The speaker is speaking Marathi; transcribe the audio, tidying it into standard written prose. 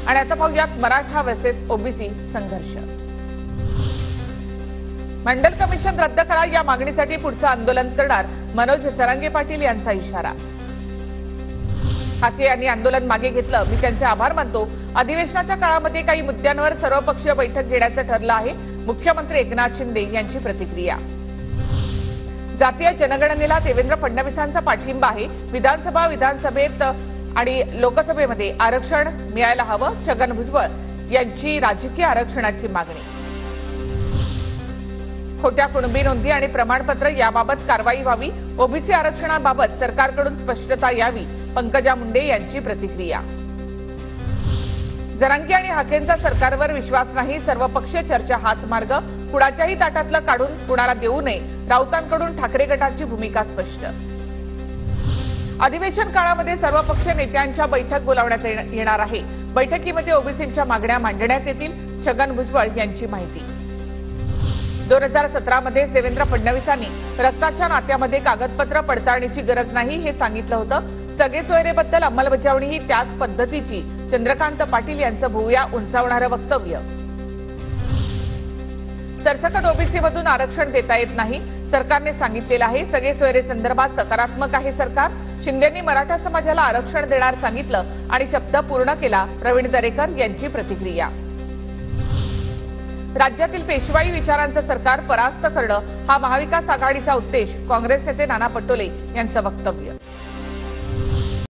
आणि आता पाहूयात मराठा वर्सेस ओबीसी संघर्ष। मंडल कमिशन रद्द करा या मागणीसाठी पुढचं आंदोलन करणार मनोज जरांगे पाटील यांचा इशारा। हाके यांनी आंदोलन मागे घेतलं, मी त्यांचे आभार मानतो। अधिवेशनाच्या काळामध्ये काही मुद्द्यांवर सर्वपक्षीय बैठक घेण्याचं ठरलं आहे, मुख्यमंत्री एकनाथ शिंदे यांची प्रतिक्रिया। जातीय जनगणनेला देवेंद्र फडणवीसांचा पाठिंबा आहे, विधानसभेत आणि लोकसभेमध्ये आरक्षण मिळायला हवं, छगन भुजबळ यांची राजकीय आरक्षणाची मागणी। खोट्या कुणबी नोंदी आणि प्रमाणपत्र याबाबत कारवाई व्हावी, ओबीसी आरक्षणाबाबत सरकारकडून स्पष्टता यावी, पंकजा मुंडे यांची प्रतिक्रिया। जरांगे आणि हाकेंचा सरकारवर विश्वास नाही, सर्वपक्षीय चर्चा हाच मार्ग, कुणाच्याही ताटातलं काढून कुणाला देऊ नये, राऊतांकडून ठाकरे गटाची भूमिका स्पष्ट। अधिवेशन काळामध्ये सर्वपक्षीय नेत्यांच्या बैठक बोलावण्यात येणार आहे, बैठकीमध्ये ओबीसींच्या मागण्या मांडण्यात येतील, छगन भुजबळ यांची माहिती। 2017 मध्ये देवेंद्र फडणवीसांनी रक्ताच्या नात्यामध्ये कागदपत्र पडताळणीची गरज नाही हे सांगितलं होतं। सगळे सोयरेबद्दल अंमलबजावणी ही त्याच पद्धतीची, चंद्रकांत पाटील यांचं भुवया उंचावणारं वक्तव्य। सरसकट ओबीसी मधून आरक्षण देता येत नाही, सरकारने सांगितलेलं आहे, सगळे सोयरे संदर्भात सकारात्मक आहे सरकार। शिंदेंनी मराठा समाजाला आरक्षण देणार सांगितलं आणि शब्द पूर्ण केला, प्रवीण दरेकर यांची प्रतिक्रिया। राज्यातील पेशवाई विचारांचं सरकार परास्त करणं हा महाविकास आघाडीचा उद्देश, काँग्रेस नेते नाना पटोले यांचं वक्तव्य।